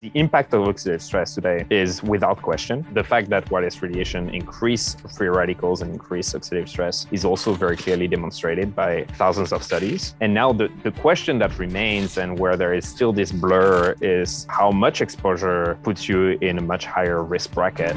The impact of oxidative stress today is without question. The fact that wireless radiation increase free radicals and increase oxidative stress is also very clearly demonstrated by thousands of studies. And now the question that remains and where there is still this blur is how much exposure puts you in a much higher risk bracket.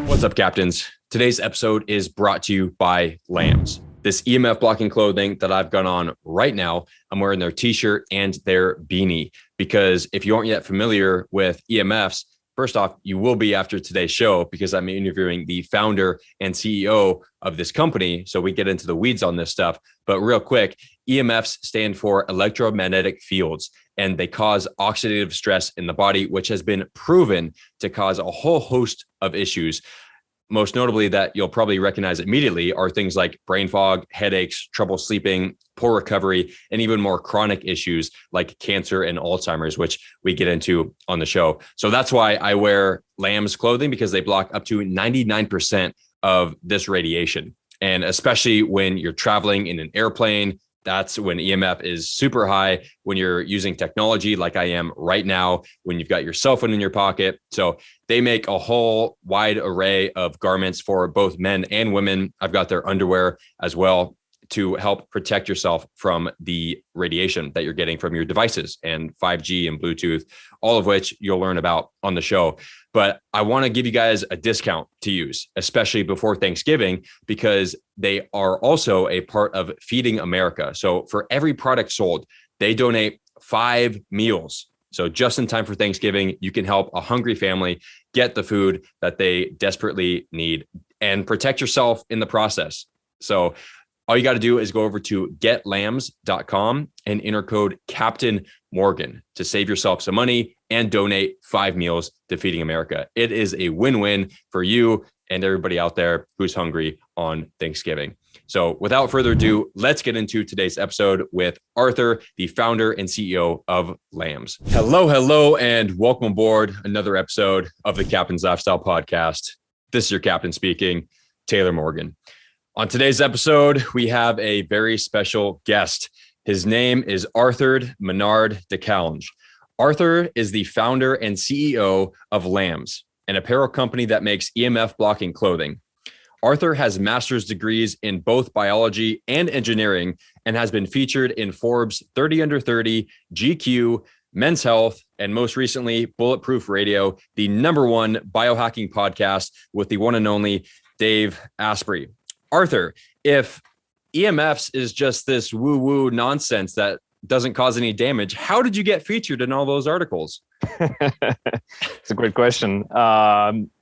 What's up, Captains? Today's episode is brought to you by Lambs. This EMF blocking clothing that I've got on right now, I'm wearing their t-shirt and their beanie because if you aren't yet familiar with EMFs, first off, you will be after today's show because I'm interviewing the founder and CEO of this company. So we get into the weeds on this stuff. But real quick, EMFs stand for electromagnetic fields, and they cause oxidative stress in the body, which has been proven to cause a whole host of issues. Most notably that you'll probably recognize immediately are things like brain fog, headaches, trouble sleeping, poor recovery, and even more chronic issues like cancer and Alzheimer's, which we get into on the show. So that's why I wear Lambs clothing, because they block up to 99% of this radiation. And especially when you're traveling in an airplane, that's when EMF is super high, when you're using technology like I am right now, when you've got your cell phone in your pocket. So they make a whole wide array of garments for both men and women. I've got their underwear as well to help protect yourself from the radiation that you're getting from your devices and 5G and Bluetooth, all of which you'll learn about on the show. But I want to give you guys a discount to use, especially before Thanksgiving, because they are also a part of Feeding America. So for every product sold, they donate 5 meals. So just in time for Thanksgiving, you can help a hungry family get the food that they desperately need and protect yourself in the process. So all you got to do is go over to getlambs.com and enter code Captain Morgan to save yourself some money and donate 5 meals to Feeding America. It is a win-win for you and everybody out there who's hungry on Thanksgiving. So without further ado, let's get into today's episode with Arthur, the founder and CEO of Lambs. Hello, and welcome aboard another episode of the Captain's Lifestyle Podcast. This is your captain speaking, Taylor Morgan. On today's episode, we have a very special guest. His name is Arthur Menard de Calenge. Arthur is the founder and CEO of Lambs, an apparel company that makes EMF blocking clothing. Arthur has master's degrees in both biology and engineering and has been featured in Forbes 30 Under 30, GQ, Men's Health, and most recently, Bulletproof Radio, the #1 biohacking podcast with the one and only Dave Asprey. Arthur, if EMFs is just this woo-woo nonsense that doesn't cause any damage, how did you get featured in all those articles? It's a great question.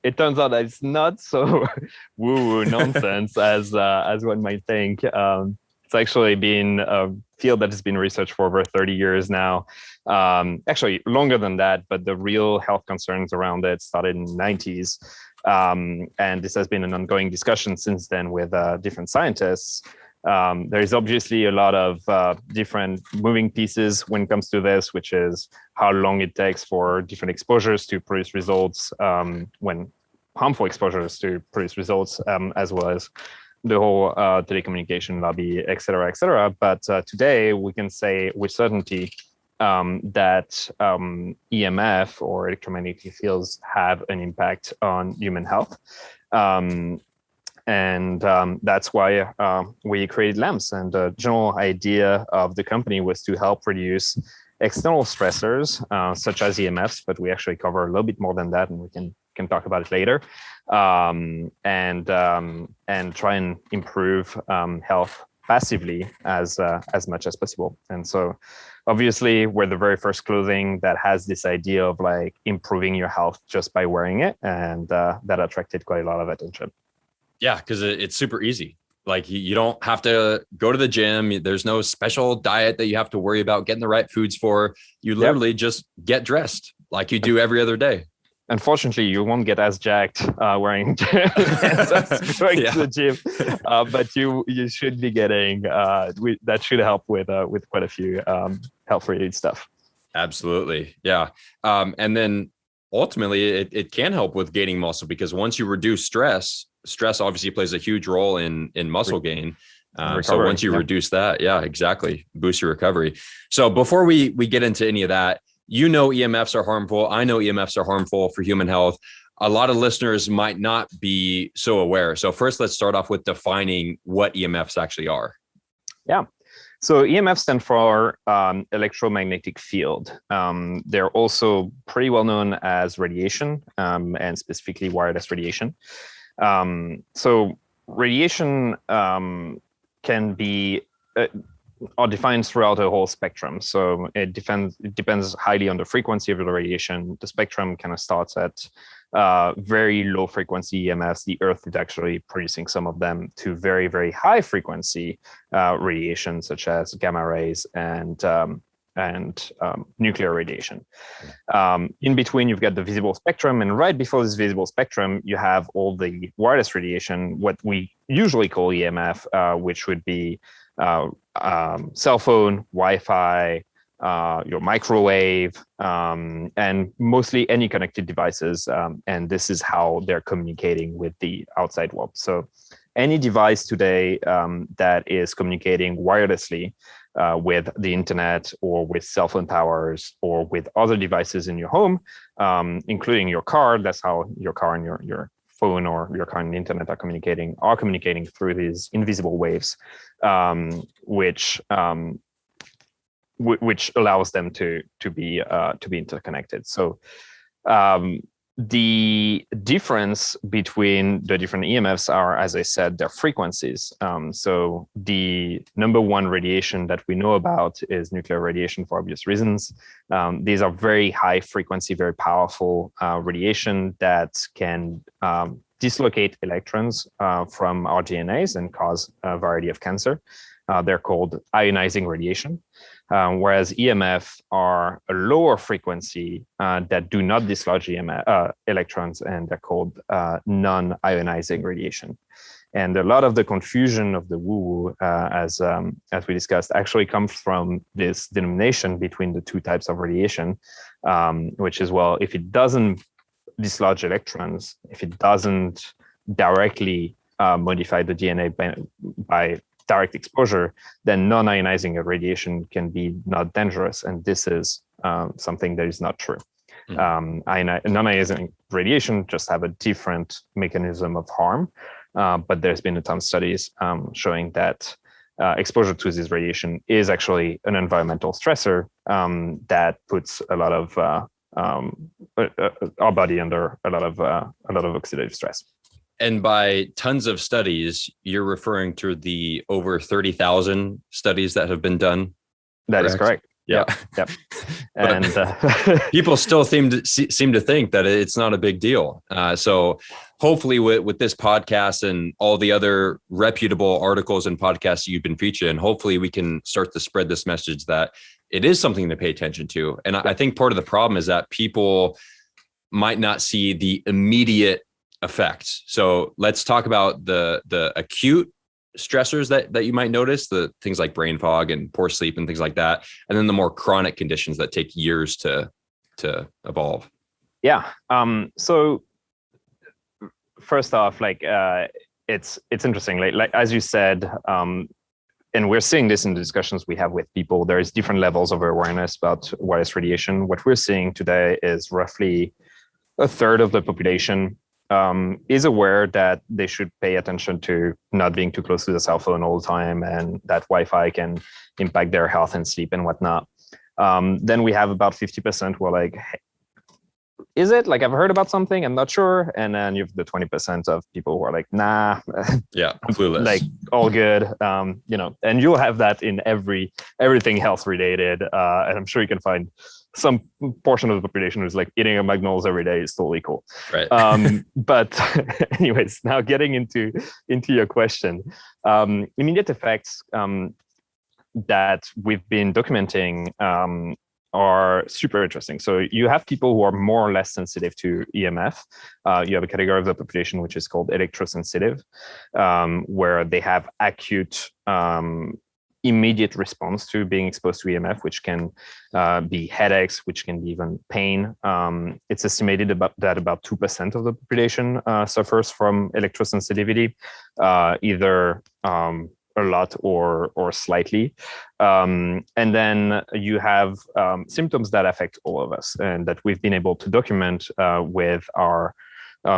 It turns out that it's not so woo-woo nonsense as one might think. It's actually been a field that has been researched for over 30 years now. Actually, longer than that, but the real health concerns around it started in the 90s. And this has been an ongoing discussion since then with different scientists. There is obviously a lot of different moving pieces when it comes to this, which is how long it takes for different exposures to produce results, when harmful exposures to produce results, as well as the whole telecommunication lobby, et cetera, et cetera. But today we can say with certainty that EMF or electromagnetic fields have an impact on human health. And that's why we created Lambs. And the general idea of the company was to help reduce external stressors, such as EMFs, but we actually cover a little bit more than that, and we can talk about it later, and try and improve health passively as much as possible. And so obviously we're the very first clothing that has this idea of like improving your health just by wearing it, and that attracted quite a lot of attention. Yeah, because it's super easy. Like you don't have to go to the gym. There's no special diet that you have to worry about getting the right foods for. You literally just get dressed like you do every other day. Unfortunately, you won't get as jacked wearing going to the gym, but you should be getting that should help with quite a few health-related stuff. Absolutely, yeah. And then ultimately, it can help with gaining muscle, because once you reduce stress obviously plays a huge role in muscle gain. So once you reduce that, yeah, exactly, boost your recovery. So before we get into any of that, EMFs are harmful. I know EMFs are harmful for human health. A lot of listeners might not be so aware. So first, let's start off with defining what EMFs actually are. Yeah. So EMF stand for electromagnetic field. They're also pretty well known as radiation, and specifically wireless radiation. So radiation can be are defined throughout a whole spectrum. So it depends highly on the frequency of the radiation. The spectrum kind of starts at very low frequency EMFs. The Earth is actually producing some of them, to very, very high frequency radiation, such as gamma rays and nuclear radiation. In between, you've got the visible spectrum, and right before this visible spectrum, you have all the wireless radiation, what we usually call EMF, which would be cell phone, Wi-Fi, your microwave, and mostly any connected devices. And this is how they're communicating with the outside world. So any device today that is communicating wirelessly with the internet or with cell phone towers or with other devices in your home, including your car, that's how your car and your phone or your car and the internet are communicating through these invisible waves, which allows them to be interconnected. So the difference between the different EMFs are, as I said, their frequencies. So the number one radiation that we know about is nuclear radiation, for obvious reasons. These are very high frequency, very powerful radiation that can dislocate electrons from our DNAs and cause a variety of cancer. They're called ionizing radiation. Whereas EMF are a lower frequency that do not dislodge electrons, and they're called non-ionizing radiation. And a lot of the confusion of the woo-woo, as we discussed, actually comes from this denomination between the two types of radiation, which is, well, if it doesn't dislodge electrons, if it doesn't directly modify the DNA by direct exposure, then non-ionizing radiation can be not dangerous. And this is something that is not true. Non-ionizing radiation just have a different mechanism of harm. But there's been a ton of studies showing that exposure to this radiation is actually an environmental stressor that puts a lot of our body under a lot of oxidative stress. And by tons of studies, you're referring to the over 30,000 studies that have been done? That is correct. Yeah. Yep. And people still seem to think that it's not a big deal. So hopefully with this podcast and all the other reputable articles and podcasts you've been featured in, hopefully we can start to spread this message that it is something to pay attention to. And I think part of the problem is that people might not see the immediate effects. So let's talk about the acute stressors that you might notice, the things like brain fog and poor sleep and things like that, and then the more chronic conditions that take years to evolve. Yeah. So first off, it's interesting. Like as you said, and we're seeing this in the discussions we have with people. There is different levels of awareness about wireless radiation. What we're seeing today is roughly a third of the population is aware that they should pay attention to not being too close to the cell phone all the time, and that Wi-Fi can impact their health and sleep and whatnot. Then we have about 50% who are like, is it? Like, I've heard about something, I'm not sure. And then you have the 20% of people who are like, nah. Yeah, clueless. Like, all good. And you'll have that in everything health related. And I'm sure you can find some portion of the population who's like eating a McDonald's every day is totally cool. Right. But anyways, now getting into your question, immediate effects that we've been documenting are super interesting. So you have people who are more or less sensitive to EMF. You have a category of the population which is called electrosensitive, where they have acute immediate response to being exposed to EMF, which can be headaches, which can be even pain. It's estimated that about 2% of the population suffers from electrosensitivity, either a lot or slightly. And then you have symptoms that affect all of us and that we've been able to document with our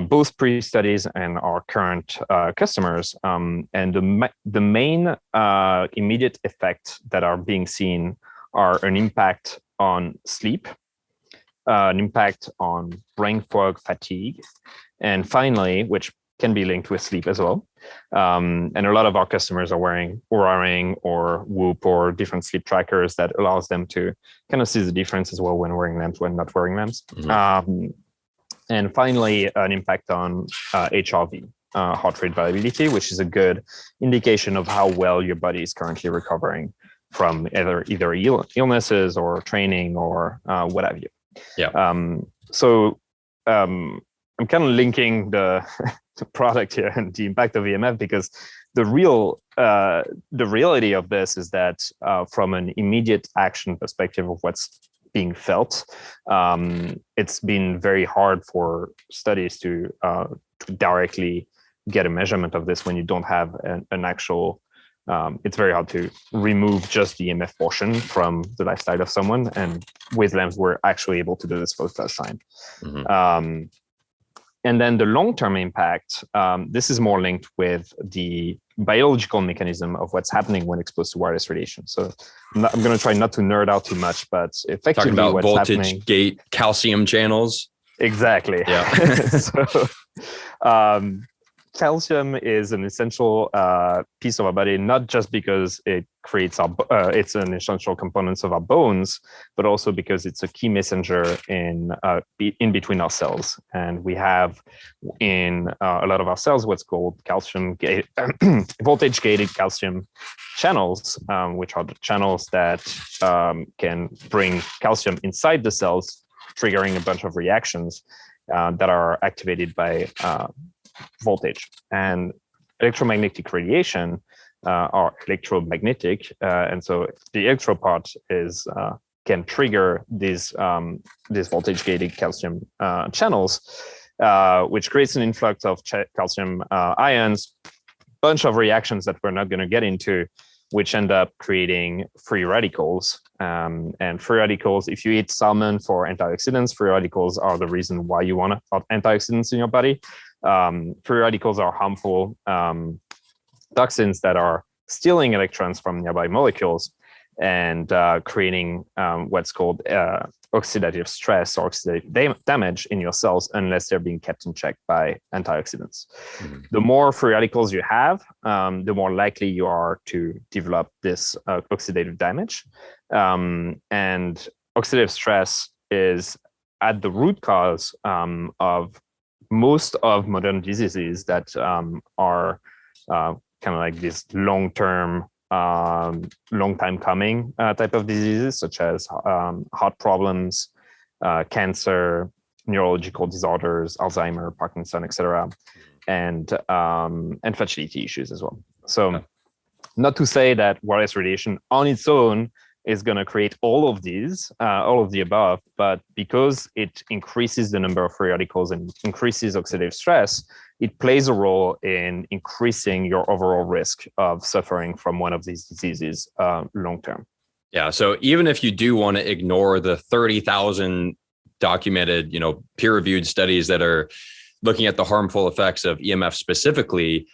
both pre-studies and our current customers. And the main immediate effects that are being seen are an impact on sleep, an impact on brain fog, fatigue, and finally, which can be linked with sleep as well. And a lot of our customers are wearing Oura or Whoop or different sleep trackers that allows them to kind of see the difference as well when wearing lamps, when not wearing lamps. Mm-hmm. And finally, an impact on HRV, heart rate variability, which is a good indication of how well your body is currently recovering from either illnesses or training or what have you. Yeah. So I'm kind of linking the product here and the impact of EMF because the reality of this is that from an immediate action perspective of what's being felt, it's been very hard for studies to directly get a measurement of this when you don't have an actual. It's very hard to remove just the EMF portion from the lifestyle of someone, and with lamps, we're actually able to do this for the first time. Mm-hmm. And then the long-term impact, this is more linked with the biological mechanism of what's happening when exposed to wireless radiation. So I'm going to try not to nerd out too much, but effectively talking about what's voltage happening, gate calcium channels. Exactly. Yeah. So calcium is an essential piece of our body, not just because it creates it's an essential component of our bones, but also because it's a key messenger in between our cells. And we have in a lot of our cells what's called voltage gated calcium channels, which are the channels that can bring calcium inside the cells, triggering a bunch of reactions that are activated by voltage. And electromagnetic radiation are electromagnetic, and so the electro part is can trigger these voltage gated calcium channels, which creates an influx of calcium ions, bunch of reactions that we're not going to get into, which end up creating free radicals. And free radicals, if you eat salmon for antioxidants, free radicals are the reason why you want antioxidants in your body. Free radicals are harmful toxins that are stealing electrons from nearby molecules and creating what's called oxidative stress or oxidative damage in your cells unless they're being kept in check by antioxidants. Mm-hmm. The more free radicals you have, the more likely you are to develop this oxidative damage. And oxidative stress is at the root cause of most of modern diseases that are kind of like this long-term, long time coming type of diseases, such as heart problems, cancer, neurological disorders, Alzheimer, Parkinson, etc., and fertility issues as well. So, not to say that wireless radiation on its own is going to create all of these, all of the above, but because it increases the number of free radicals and increases oxidative stress, it plays a role in increasing your overall risk of suffering from one of these diseases long term. Yeah. So even if you do want to ignore the 30,000 documented, peer-reviewed studies that are looking at the harmful effects of EMF specifically,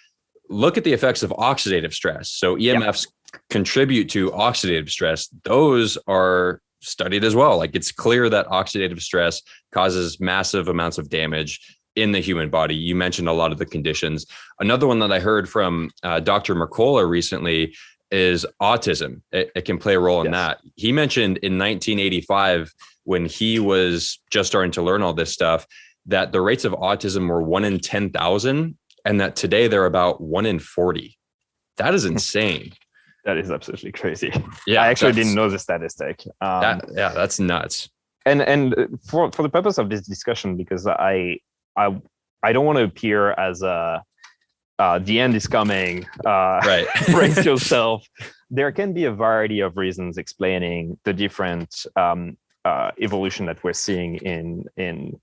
look at the effects of oxidative stress. So EMFs contribute to oxidative stress. Those are studied as well. Like, it's clear that oxidative stress causes massive amounts of damage in the human body. You mentioned a lot of the conditions. Another one that I heard from Dr. Mercola recently is autism. It can play a role in that. He mentioned in 1985, when he was just starting to learn all this stuff, that the rates of autism were 1 in 10,000, and that today they're about 1 in 40. That is insane. That is absolutely crazy. Yeah, I actually didn't know the statistic. That's nuts. And for the purpose of this discussion, because I don't want to appear as the end is coming. Right. Brace yourself. There can be a variety of reasons explaining the different evolution that we're seeing in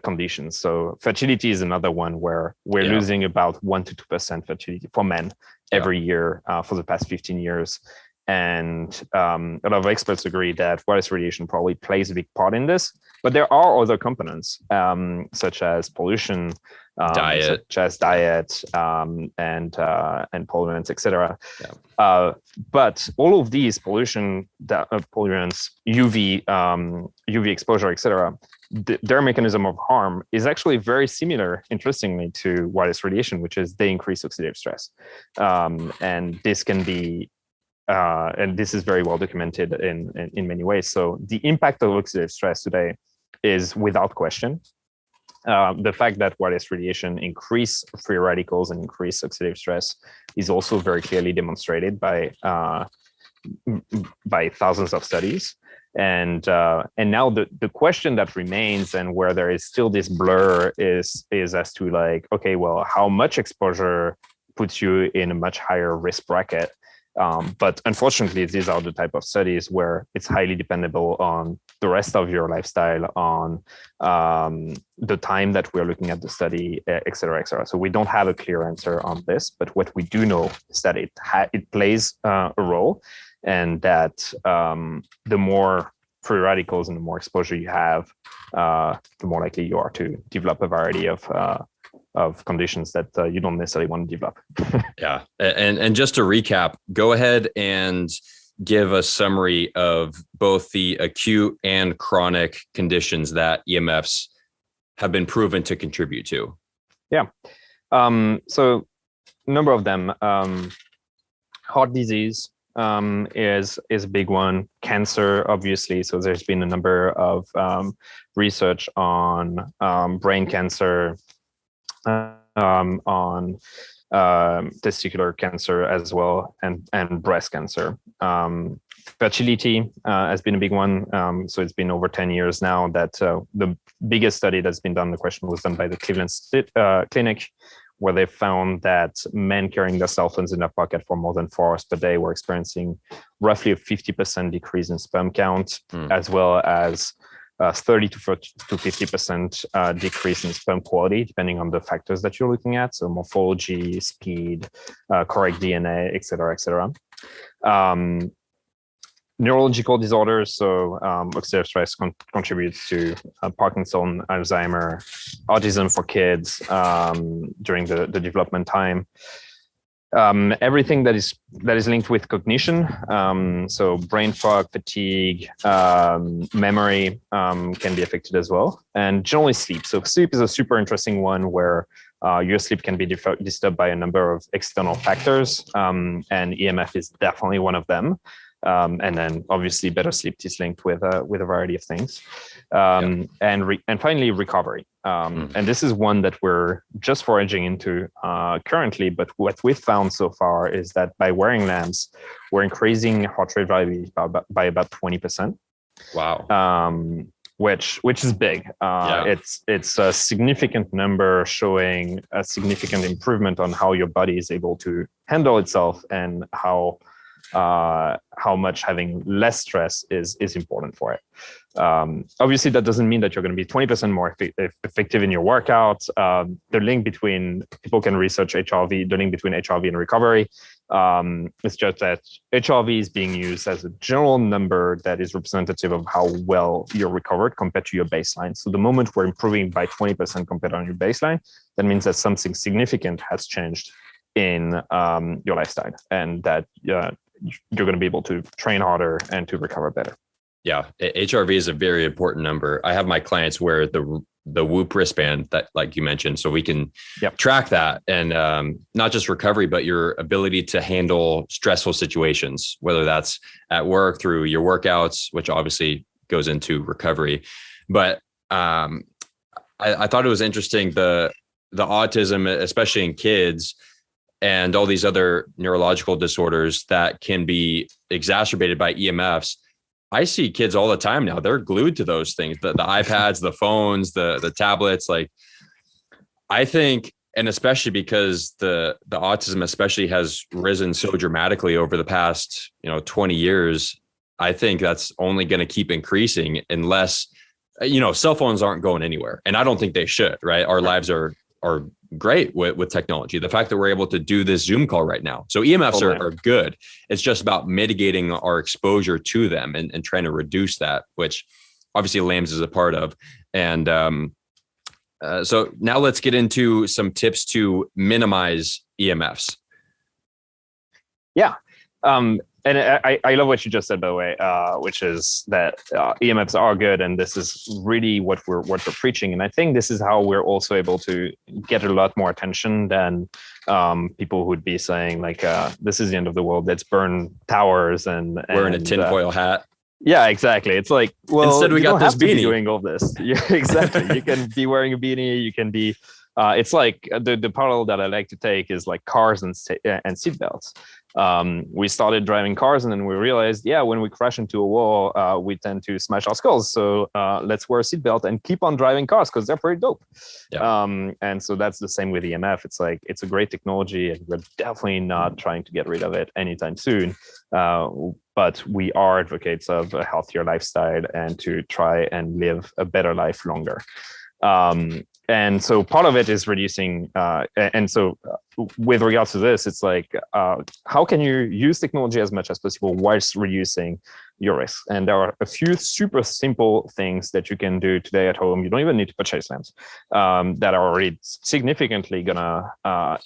conditions. So fertility is another one where we're losing about 1 to 2% fertility for men every year for the past 15 years. And a lot of experts agree that wireless radiation probably plays a big part in this. But there are other components, such as pollution, diet, and pollutants, etc. Yeah. But all of these pollutants, UV exposure, etc., their mechanism of harm is actually very similar, interestingly, to wireless radiation, which is they increase oxidative stress, and this can be. And this is very well documented in many ways. So the impact of oxidative stress today is without question. The fact that wireless radiation increase free radicals and increase oxidative stress is also very clearly demonstrated by thousands of studies. And now the question that remains, and where there is still this blur, is as to like, okay, well, how much exposure puts you in a much higher risk bracket? But unfortunately, these are the type of studies where it's highly dependable on the rest of your lifestyle, on the time that we're looking at the study, et cetera, et cetera. So we don't have a clear answer on this, but what we do know is that it plays a role, and that the more free radicals and the more exposure you have, the more likely you are to develop a variety of conditions that you don't necessarily want to develop. Yeah. And just to recap, go ahead and give a summary of both the acute and chronic conditions that EMFs have been proven to contribute to. Yeah. So a number of them. Heart disease is a big one. Cancer, obviously. So there's been a number of research on brain cancer, on testicular cancer as well, and breast cancer. Fertility has been a big one. So it's been over 10 years now that the biggest study that's been done, the question was done by the Cleveland Clinic, where they found that men carrying their cell phones in their pocket for more than 4 hours per day were experiencing roughly a 50% decrease in sperm count, as well as 30 to 50% decrease in sperm quality, depending on the factors that you're looking at. So morphology, speed, correct DNA, et cetera, et cetera. Neurological disorders, so oxidative stress contributes to Parkinson, Alzheimer, autism for kids during the development time. Everything that is linked with cognition, so brain fog, fatigue, memory can be affected as well, and generally sleep. So sleep is a super interesting one where your sleep can be disturbed by a number of external factors, and EMF is definitely one of them. And then obviously better sleep is linked with a variety of things, and finally recovery. And this is one that we're just foraging into currently. But what we've found so far is that by wearing lamps, we're increasing heart rate variability by about 20%. Wow. Which is big. It's a significant number, showing a significant improvement on how your body is able to handle itself, and how much having less stress is important for it. Obviously, that doesn't mean that you're going to be 20% more effective in your workouts. The link between, people can research HRV, the link between HRV and recovery. It's just that HRV is being used as a general number that is representative of how well you're recovered compared to your baseline. So the moment we're improving by 20% compared on your baseline, that means that something significant has changed in your lifestyle, and that you're going to be able to train harder and to recover better. Yeah, HRV is a very important number. I have my clients wear the Whoop wristband that, like you mentioned, so we can track that, and not just recovery, but your ability to handle stressful situations, whether that's at work, through your workouts, which obviously goes into recovery. But I thought it was interesting, the autism, especially in kids, and all these other neurological disorders that can be exacerbated by EMFs. I see kids all the time now. They're glued to those things, the iPads, the phones, the tablets. Like, I think, and especially because the autism especially has risen so dramatically over the past 20 years, I think that's only going to keep increasing unless, cell phones aren't going anywhere. And I don't think they should, right? Our lives are great with technology. The fact that we're able to do this Zoom call right now. So EMFs are good. It's just about mitigating our exposure to them and trying to reduce that, which obviously LAMS is a part of. And so now let's get into some tips to minimize EMFs. Yeah. And I love what you just said, by the way, which is that EMFs are good, and this is really what we're preaching. And I think this is how we're also able to get a lot more attention than people who'd be saying like, "This is the end of the world. Let's burn towers and wearing a tinfoil hat." Yeah, exactly. It's like, well, instead we got this beanie. Doing all this, yeah, exactly. You can be wearing a beanie. You can be. It's like the parallel that I like to take is like cars and seatbelts. We started driving cars, and then we realized, when we crash into a wall, we tend to smash our skulls. So let's wear a seatbelt and keep on driving cars because they're pretty dope. Yeah. And so that's the same with EMF. It's like, it's a great technology, and we're definitely not trying to get rid of it anytime soon. But we are advocates of a healthier lifestyle and to try and live a better life longer. And so part of it is reducing. And so with regards to this, it's like, how can you use technology as much as possible whilst reducing your risk? And there are a few super simple things that you can do today at home. You don't even need to purchase lamps that are already significantly gonna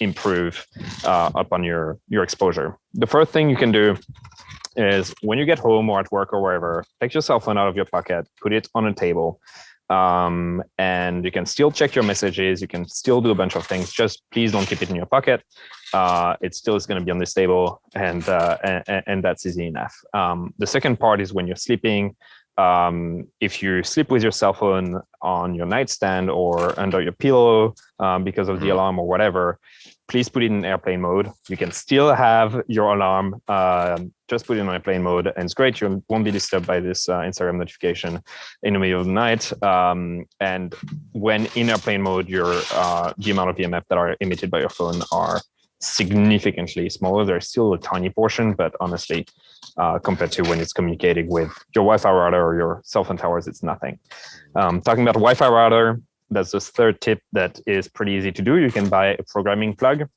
improve upon your exposure. The first thing you can do is when you get home or at work or wherever, take your cell phone out of your pocket, put it on a table. And you can still check your messages. You can still do a bunch of things. Just please don't keep it in your pocket. It still is going to be on this table, and that's easy enough. The second part is when you're sleeping. If you sleep with your cell phone on your nightstand or under your pillow because of the alarm or whatever, please put it in airplane mode. You can still have your alarm. Just put it in airplane mode, and it's great. You won't be disturbed by this Instagram notification in the middle of the night. And when in airplane mode, the amount of EMF that are emitted by your phone are significantly smaller. There's still a tiny portion, but honestly, compared to when it's communicating with your Wi-Fi router or your cell phone towers, it's nothing. Talking about Wi-Fi router, that's the third tip that is pretty easy to do. You can buy a programming plug.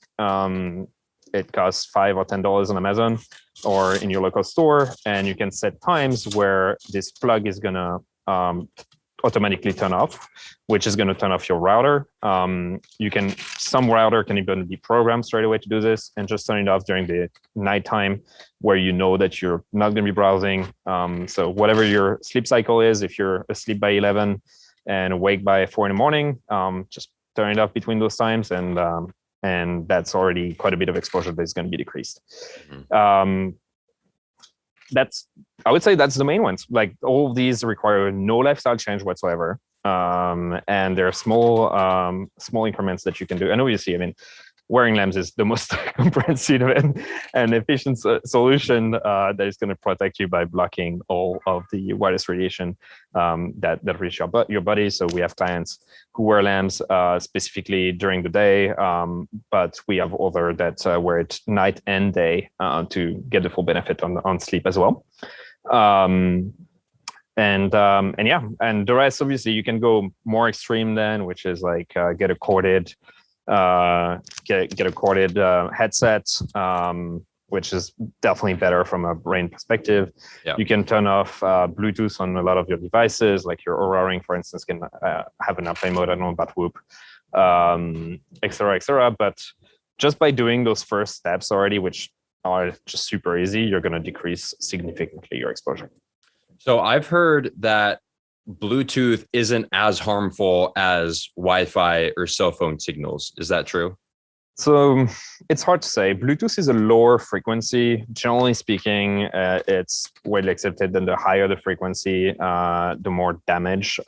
It costs $5 or $10 on Amazon or in your local store, and you can set times where this plug is gonna automatically turn off, which is going to turn off your router. Some router can even be programmed straight away to do this, and just turn it off during the nighttime where you know that you're not going to be browsing. So whatever your sleep cycle is, if you're asleep by 11 and awake by 4 in the morning, just turn it off between those times, and that's already quite a bit of exposure that's going to be decreased. Mm-hmm. I would say that's the main ones. Like, all of these require no lifestyle change whatsoever. And there are small increments that you can do. And obviously, I mean, wearing lamps is the most comprehensive and efficient solution that is going to protect you by blocking all of the wireless radiation that reach your body. So we have clients who wear lamps specifically during the day, but we have other that wear it night and day to get the full benefit on sleep as well. And the rest, obviously, you can go more extreme then, which is like get a corded headset, which is definitely better from a brain perspective. Yeah. You can turn off Bluetooth on a lot of your devices, like your Oura Ring, for instance, can have an airplane mode. I don't know about Whoop, et cetera. But just by doing those first steps already, which are just super easy, you're going to decrease significantly your exposure. So I've heard that Bluetooth isn't as harmful as Wi-Fi or cell phone signals. Is that true? So it's hard to say. Bluetooth is a lower frequency. Generally speaking, it's widely accepted that the higher the frequency, the more damage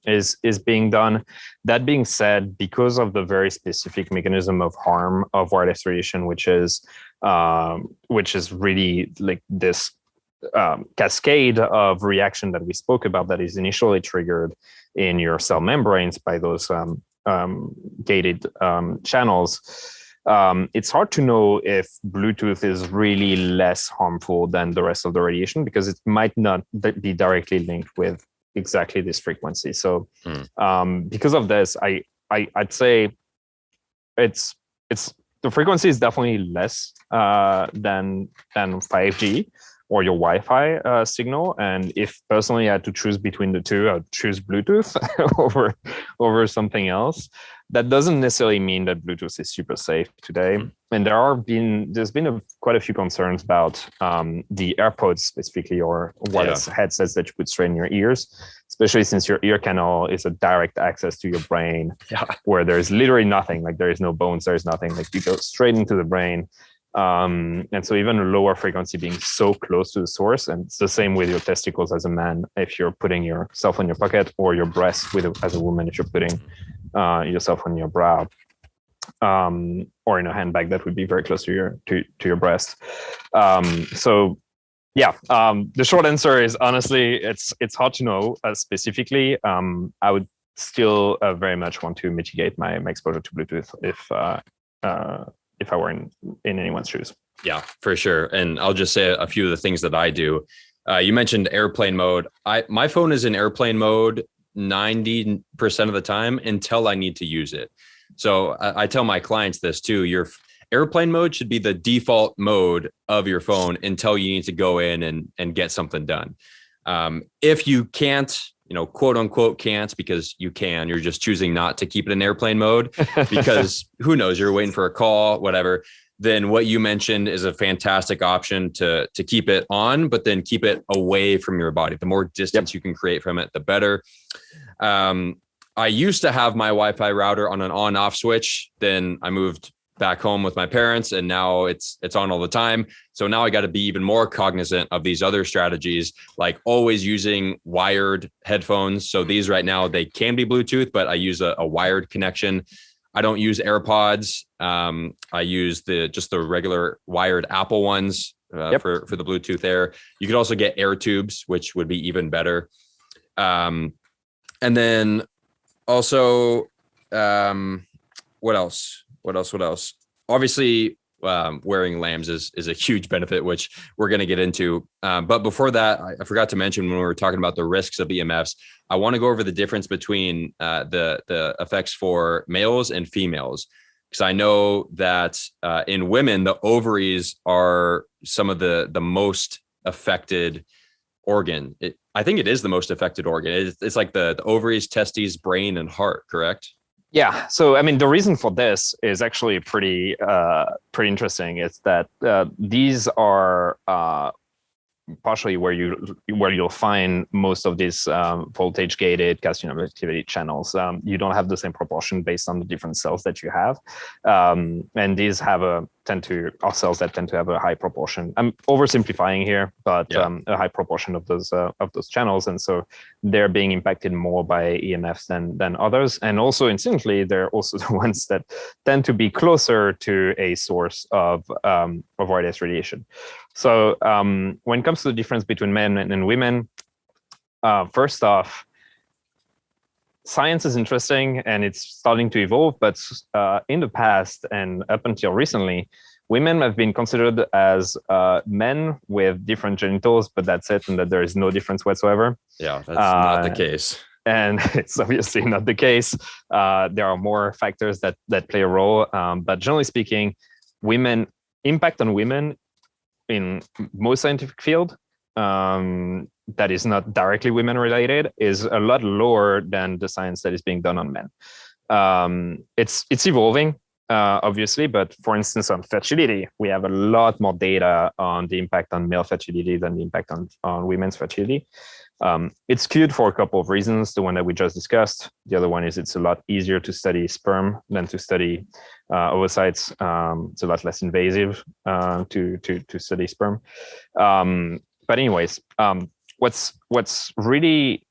is being done. That being said, because of the very specific mechanism of harm of wireless radiation, which is really like this cascade of reaction that we spoke about, that is initially triggered in your cell membranes by those gated channels. It's hard to know if Bluetooth is really less harmful than the rest of the radiation, because it might not be directly linked with exactly this frequency. So because of this, I'd say it's the frequency is definitely less than 5G or your Wi-Fi signal. And if personally I had to choose between the two, I'd choose Bluetooth over something else. That doesn't necessarily mean that Bluetooth is super safe today. And there's been quite a few concerns about the AirPods specifically, or wireless headsets that you put straight in your ears, especially since your ear canal is a direct access to your brain, where there's literally nothing, like there is no bones, there's nothing, like you go straight into the brain. And so even a lower frequency being so close to the source, and it's the same with your testicles as a man, if you're putting your cell phone in your pocket, or your breast as a woman, if you're putting your cell phone in your bra, or in a handbag that would be very close to your breast. The short answer is, honestly, it's hard to know specifically. I would still very much want to mitigate my exposure to Bluetooth if I were in anyone's shoes. Yeah, for sure. And I'll just say a few of the things that I do. You mentioned airplane mode. My phone is in airplane mode 90% of the time until I need to use it. So I tell my clients this too. Your airplane mode should be the default mode of your phone until you need to go in and get something done. If you can't, quote unquote can't, because you're just choosing not to keep it in airplane mode because who knows, you're waiting for a call, whatever. Then what you mentioned is a fantastic option to keep it on, but then keep it away from your body. The more distance you can create from it, the better. I used to have my Wi-Fi router on an on-off switch. Then I moved back home with my parents, and now it's on all the time. So now I got to be even more cognizant of these other strategies, like always using wired headphones. So these right now, they can be Bluetooth, but I use a wired connection. I don't use AirPods. I use just the regular wired Apple ones for the Bluetooth Air. You could also get Air tubes, which would be even better. And then also, what else? Obviously, wearing lambs is a huge benefit, which we're going to get into. But before that, I forgot to mention when we were talking about the risks of EMFs, I want to go over the difference between the effects for males and females, because I know that in women, the ovaries are some of the most affected organ. I think it is the most affected organ. It's like the ovaries, testes, brain, and heart, correct? Yeah. So, I mean, the reason for this is actually pretty interesting. It's that these are partially where you'll find most of these voltage gated calcium activity channels. You don't have the same proportion based on the different cells that you have, and these are cells that tend to have a high proportion. I'm oversimplifying here, but a high proportion of those channels, and so they're being impacted more by EMFs than others. And also, incidentally, they're also the ones that tend to be closer to a source of wireless radiation. So when it comes to the difference between men and women, first off, science is interesting and it's starting to evolve, but in the past and up until recently, women have been considered as men with different genitals, but that's it, and that there is no difference whatsoever. Yeah, that's not the case. And it's obviously not the case. There are more factors that play a role, but generally speaking, impact on women in most scientific field that is not directly women related is a lot lower than the science that is being done on men. It's evolving, obviously, but for instance, on fertility, we have a lot more data on the impact on male fertility than the impact on women's fertility. It's skewed for a couple of reasons. The one that we just discussed. The other one is it's a lot easier to study sperm than to study oocytes. It's a lot less invasive to study sperm. But anyways, what's really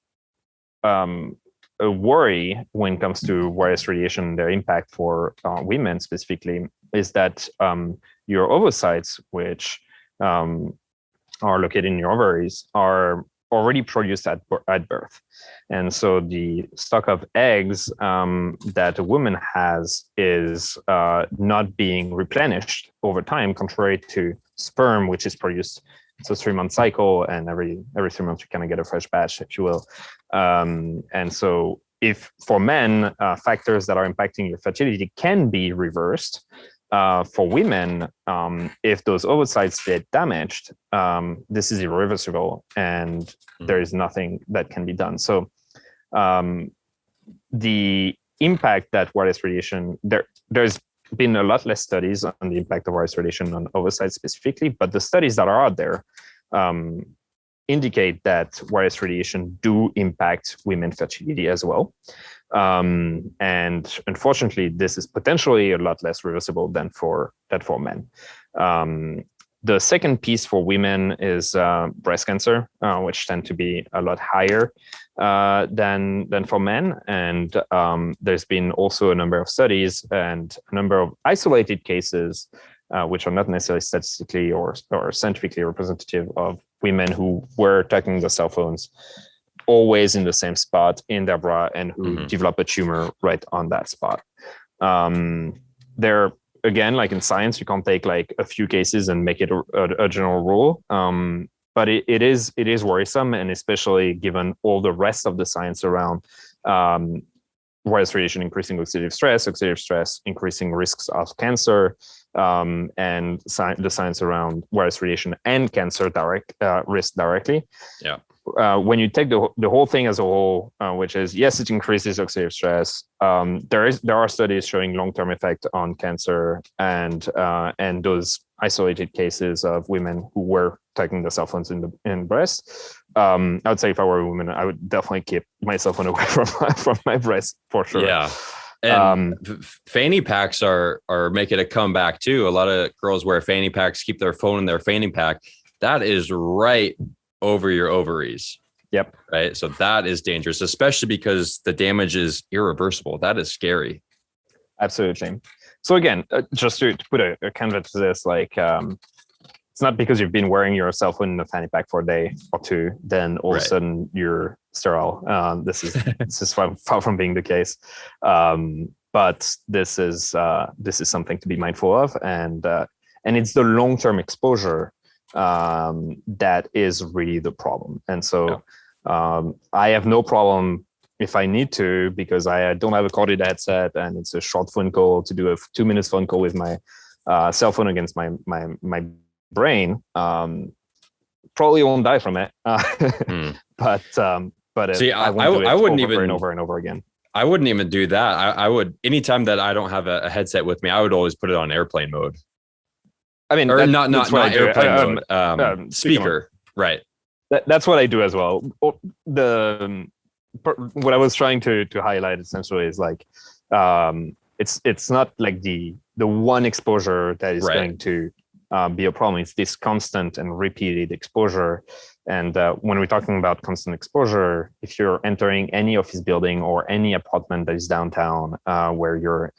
a worry when it comes to wireless radiation, their impact for women specifically, is that your oocytes, which are located in your ovaries, are already produced at birth. And so the stock of eggs that a woman has is not being replenished over time, contrary to sperm, which is produced. It's a 3-month cycle, and every 3 months you kind of get a fresh batch, if you will. And so if for men, factors that are impacting your fertility can be reversed, for women, if those ovocytes get damaged, this is irreversible, and there is nothing that can be done. So the impact that wireless radiation, there's been a lot less studies on the impact of wireless radiation on ovocytes specifically, but the studies that are out there indicate that wireless radiation do impact women's fertility as well. And unfortunately, this is potentially a lot less reversible than for men. The second piece for women is breast cancer, which tend to be a lot higher than for men. And there's been also a number of studies and a number of isolated cases, which are not necessarily statistically or scientifically representative of women who were taking the cell phones always in the same spot in their bra and who develop a tumor right on that spot. There, again, like in science, you can't take like a few cases and make it a general rule. But it is worrisome, and especially given all the rest of the science around wireless radiation increasing oxidative stress increasing risks of cancer, and the science around wireless radiation and cancer risk directly. Yeah. When you take the whole thing as a whole, which is, yes, it increases oxidative stress. There are studies showing long-term effect on cancer, and those isolated cases of women who were taking the cell phones in breast. I would say if I were a woman, I would definitely keep my cell phone away from my breast for sure. Yeah. And fanny packs are making a comeback too. A lot of girls wear fanny packs, keep their phone in their fanny pack. That is right over your ovaries. Yep. Right. So that is dangerous, especially because the damage is irreversible. That is scary. Absolutely. So again, just to put a canvas to this, like it's not because you've been wearing your cell phone in a fanny pack for a day or two, then all of a sudden you're sterile. This is far from being the case. But this is something to be mindful of, and it's the long-term exposure that is really the problem. And so I have no problem if I need to, because I don't have a corded headset and it's a short phone call, to do a 2 minute phone call with my cell phone against my brain. Probably won't die from it. But see, I wouldn't even over and over and over again. I wouldn't even do that. I would, anytime that I don't have a headset with me, I would always put it on airplane mode. I mean, or not airplane mode, speaker. Right. That's what I do as well. What I was trying to highlight essentially is like, it's not like the one exposure that is going to be a problem. It's this constant and repeated exposure. And when we're talking about constant exposure, if you're entering any office building or any apartment that is downtown, where you're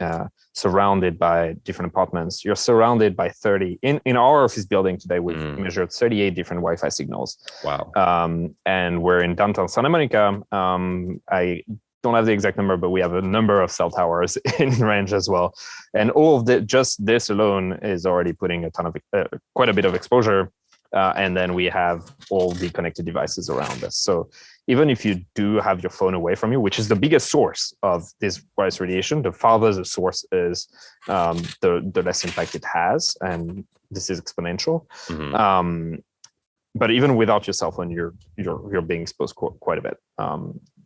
surrounded by different apartments, you're surrounded by 30. In our office building today, we've measured 38 different Wi-Fi signals. Wow. And we're in downtown Santa Monica. I don't have the exact number, but we have a number of cell towers in range as well. And all of just this alone is already putting a ton of quite a bit of exposure. And then we have all the connected devices around us. So even if you do have your phone away from you, which is the biggest source of this wireless radiation, the farther the source is, the less impact it has. And this is exponential. But even without your cell phone, you're being exposed quite a bit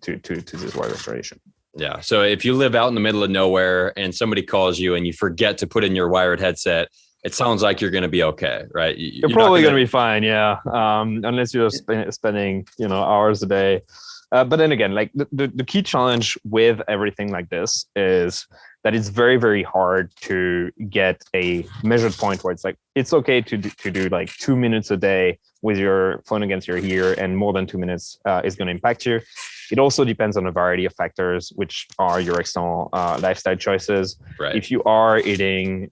to this wireless radiation. Yeah. So if you live out in the middle of nowhere and somebody calls you and you forget to put in your wired headset, it sounds like you're going to be okay, right? You're probably going to be fine, yeah. Unless you're spending, hours a day. But then again, like the key challenge with everything like this is that it's very, very hard to get a measured point where it's like, it's okay to do like 2 minutes a day with your phone against your ear, and more than 2 minutes is going to impact you. It also depends on a variety of factors, which are your external lifestyle choices. Right. If you are eating,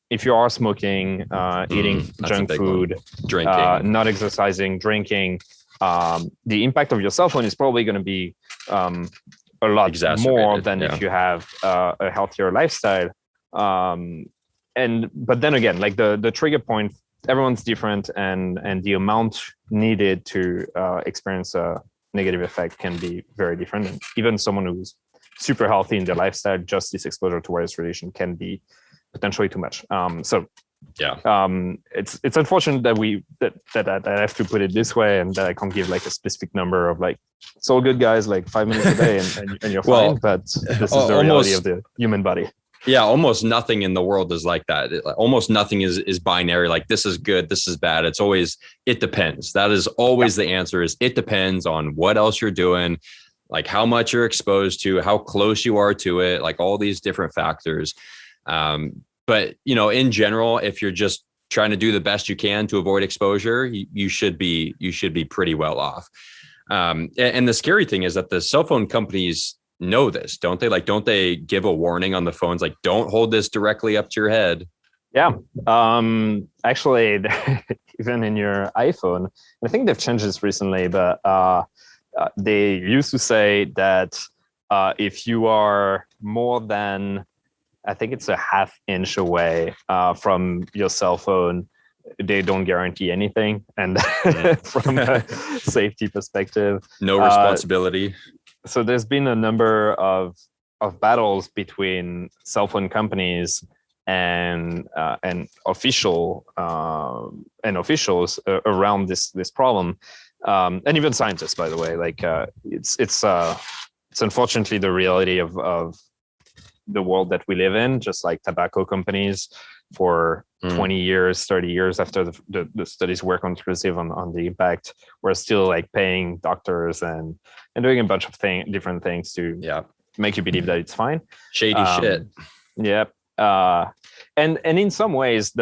if you are smoking, eating junk food, drinking, not exercising, drinking, the impact of your cell phone is probably going to be a lot more than if you have a healthier lifestyle. But then again, like the trigger point, everyone's different, and the amount needed to experience a negative effect can be very different. And even someone who's super healthy in their lifestyle, just this exposure to wireless radiation can be potentially too much. It's unfortunate that I have to put it this way, and that I can't give like a specific number of like, it's all good, guys, like 5 minutes a day and you're fine. But this is the reality of the human body. Yeah, almost nothing in the world is like that. Almost nothing is binary. Like, this is good, this is bad. It's always, it depends. That is always the answer. Is it depends on what else you're doing, like how much you're exposed to, how close you are to it, like all these different factors. But, you know, in general, if you're just trying to do the best you can to avoid exposure, you should be pretty well off. And the scary thing is that the cell phone companies know this, don't they? Like, don't they give a warning on the phones? Like, don't hold this directly up to your head. Yeah. Actually, even in your iPhone, I think they've changed this recently, but they used to say that if you are more than, I think it's a half inch away from your cell phone, they don't guarantee anything. And from a safety perspective, no responsibility. So there's been a number of battles between cell phone companies and officials around this problem, and even scientists, by the way. Like it's unfortunately the reality of the world that we live in. Just like tobacco companies for 20 years, 30 years after the studies were conclusive on the impact, we're still like paying doctors and doing a bunch of different things to make you believe that it's fine. Shady shit. Yep. And in some ways,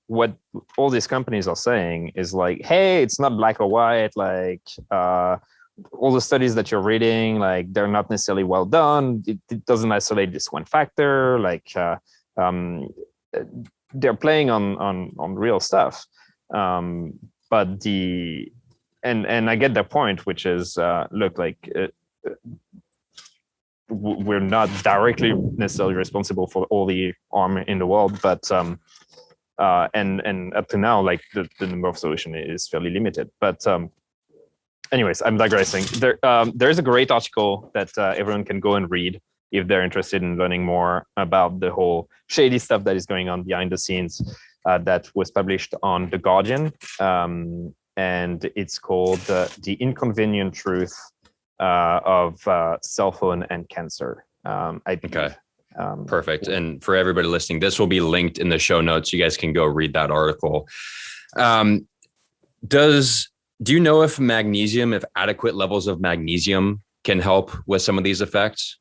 what all these companies are saying is like, hey, it's not black or white. Like all the studies that you're reading, like they're not necessarily well done. It doesn't isolate this one factor. Like they're playing on real stuff. But and I get their point, which is look, like we're not directly necessarily responsible for all the harm in the world, but and up to now, like the number of solutions is fairly limited. But anyways, I'm digressing. There's a great article that everyone can go and read if they're interested in learning more about the whole shady stuff that is going on behind the scenes. That was published on The Guardian, and it's called "The Inconvenient Truth of Cell Phone and Cancer." Okay. Perfect. And for everybody listening, this will be linked in the show notes. You guys can go read that article. Do you know if adequate levels of magnesium can help with some of these effects?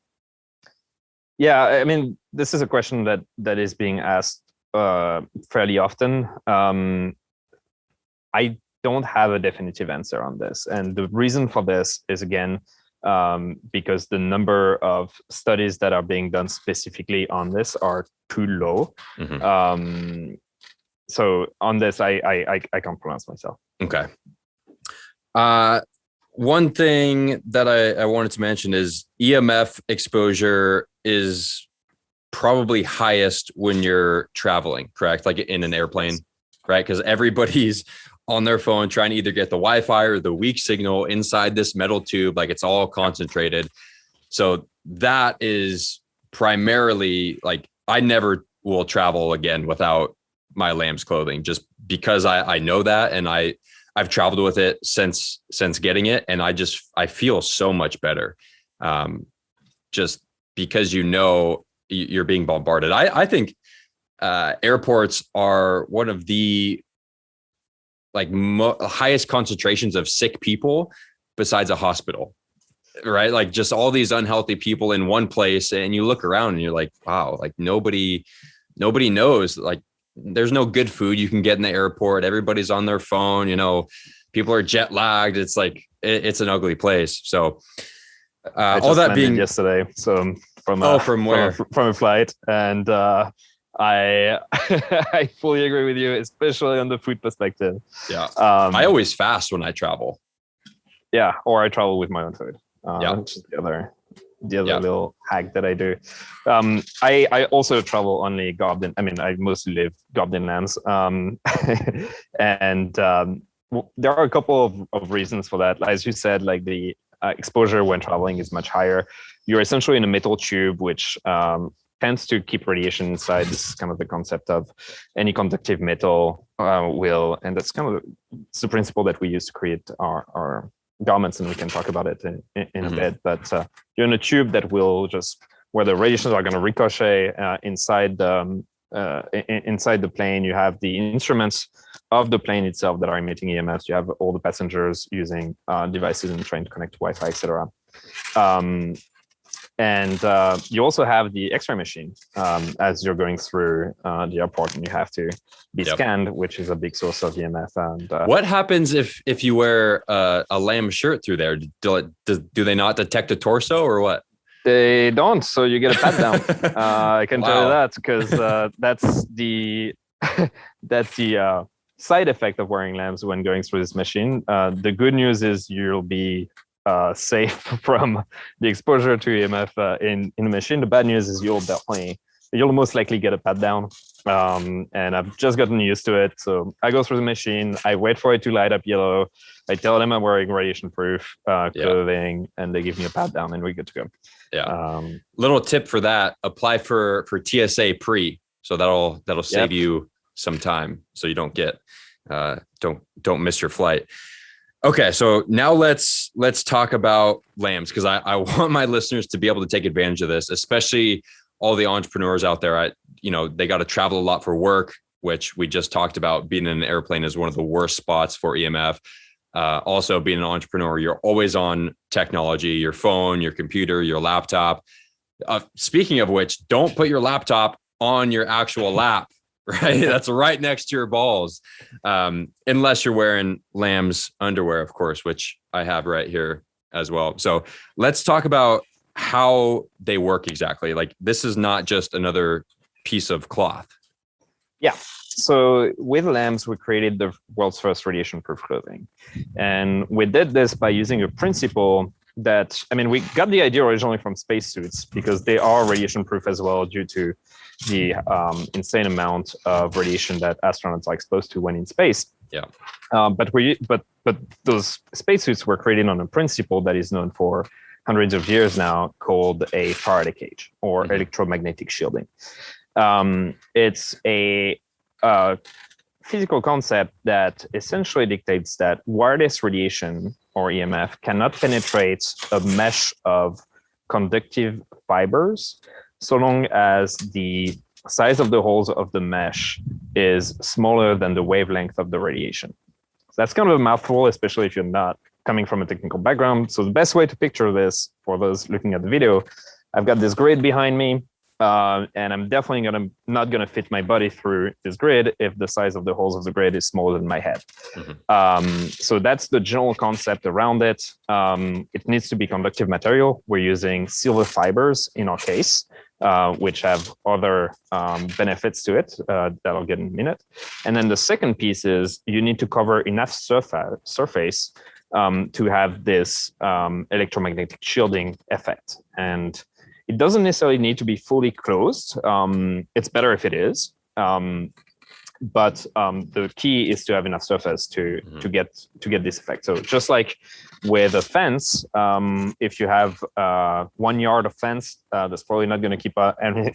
Yeah, I mean, this is a question that is being asked fairly often. I don't have a definitive answer on this. And the reason for this is, again, because the number of studies that are being done specifically on this are too low. Mm-hmm. So on this, I can't pronounce myself. Okay. One thing that I wanted to mention is EMF exposure is probably highest when you're traveling, correct? Like in an airplane, right? Because everybody's on their phone trying to either get the Wi-Fi or the weak signal inside this metal tube. Like it's all concentrated. So that is primarily, like, I never will travel again without my lamb's clothing, just because I know that, and I've traveled with it since getting it, and I feel so much better, just because you're being bombarded. I think airports are one of the highest concentrations of sick people besides a hospital, right? Like just all these unhealthy people in one place, and you look around and you're like, wow, like nobody knows, like there's no good food you can get in the airport. Everybody's on their phone, people are jet lagged. It's like, it's an ugly place. So all that being yesterday, so from a flight, and I I fully agree with you, especially on the food perspective. Yeah. I always fast when I travel. Yeah. Or I travel with my own food. Which is the other little hack that I do. I also travel only Gobden. I mean, I mostly live Gobden lands. And there are a couple of reasons for that. As you said, like the exposure when traveling is much higher. You're essentially in a metal tube, which tends to keep radiation inside. This is kind of the concept of any conductive metal and that's kind of it's the principle that we use to create our garments, and we can talk about it in a bit. But you're in a tube that will just, where the radiations are going to ricochet inside the plane. You have the instruments of the plane itself that are emitting EMFs. You have all the passengers using devices in the train to connect to Wi-Fi, etc. And you also have the X-ray machine as you're going through the airport, and you have to be scanned, which is a big source of EMF. And what happens if you wear a lamb shirt through there? Do they not detect a torso or what? They don't, so you get a pat down. I can tell you that, because that's the side effect of wearing lamps when going through this machine. The good news is you'll be safe from the exposure to EMF in the machine. The bad news is you'll most likely get a pat down. And I've just gotten used to it. So I go through the machine, I wait for it to light up yellow. I tell them I'm wearing radiation-proof clothing, and they give me a pat down, and we're good to go. Yeah. Little tip for that: apply for TSA pre, so that'll save you some time, so you don't get don't miss your flight. Okay, so now let's talk about lambs, because I want my listeners to be able to take advantage of this, especially all the entrepreneurs out there. They got to travel a lot for work, which we just talked about. Being in an airplane is one of the worst spots for EMF. Also, being an entrepreneur, you're always on technology, your phone, your computer, your laptop. Speaking of which, don't put your laptop on your actual lap, right? That's right next to your balls. Unless you're wearing lamb's underwear, of course, which I have right here as well. So let's talk about how they work exactly. Like, this is not just another piece of cloth. Yeah. So with lambs, we created the world's first radiation-proof clothing. And we did this by using a principle that, we got the idea originally from spacesuits, because they are radiation-proof as well due to the insane amount of radiation that astronauts are exposed to when in space. Yeah. But those spacesuits were created on a principle that is known for hundreds of years now, called a Faraday cage, or electromagnetic shielding. It's a physical concept that essentially dictates that wireless radiation, or EMF, cannot penetrate a mesh of conductive fibers so long as the size of the holes of the mesh is smaller than the wavelength of the radiation. So that's kind of a mouthful, especially if you're not coming from a technical background. So the best way to picture this, for those looking at the video, I've got this grid behind me, and I'm definitely not gonna fit my body through this grid if the size of the holes of the grid is smaller than my head. So that's the general concept around it. It needs to be conductive material. We're using silver fibers in our case, which have other benefits to it that I'll get in a minute. And then the second piece is you need to cover enough surface to have this electromagnetic shielding effect. And it doesn't necessarily need to be fully closed. It's better if it is. But the key is to have enough surface to get this effect. So just like with a fence, if you have 1 yard of fence, that's probably not going to keep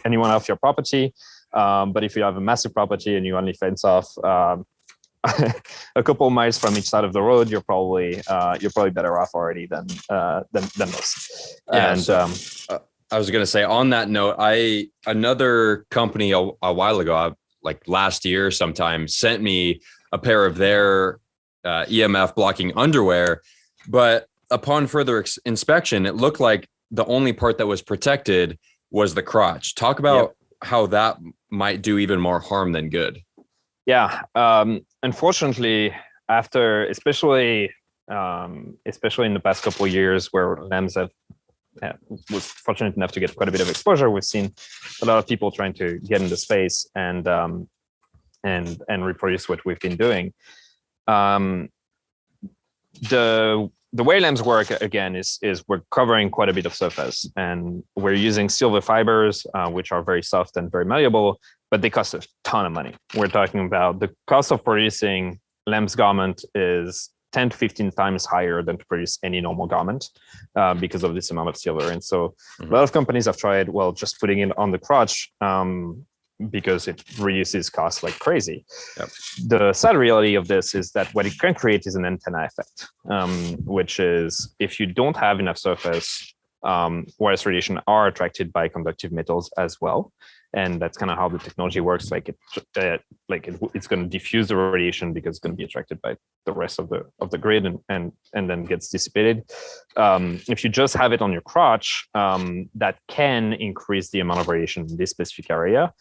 anyone off your property. But if you have a massive property and you only fence off a couple miles from each side of the road, you're probably better off already than most. Yeah, and I was going to say, on that note, another company a while ago, like last year sometime, sent me a pair of their EMF blocking underwear. But upon further inspection, it looked like the only part that was protected was the crotch. Talk about how that might do even more harm than good. Yeah. Unfortunately, after, especially in the past couple of years where lambs was fortunate enough to get quite a bit of exposure, we've seen a lot of people trying to get into space and reproduce what we've been doing. The way lambs work, again, is we're covering quite a bit of surface, and we're using silver fibers, which are very soft and very malleable, but they cost a ton of money. We're talking about the cost of producing lamb's garment is 10 to 15 times higher than to produce any normal garment because of this amount of silver. And so a lot of companies have tried, well, just putting it on the crotch because it reduces costs like crazy. Yep. The sad reality of this is that what it can create is an antenna effect, which is if you don't have enough surface, wireless radiation are attracted by conductive metals as well. And that's kind of how the technology works. It's going to diffuse the radiation because it's going to be attracted by the rest of the grid and then gets dissipated. If you just have it on your crotch, that can increase the amount of radiation in this specific area,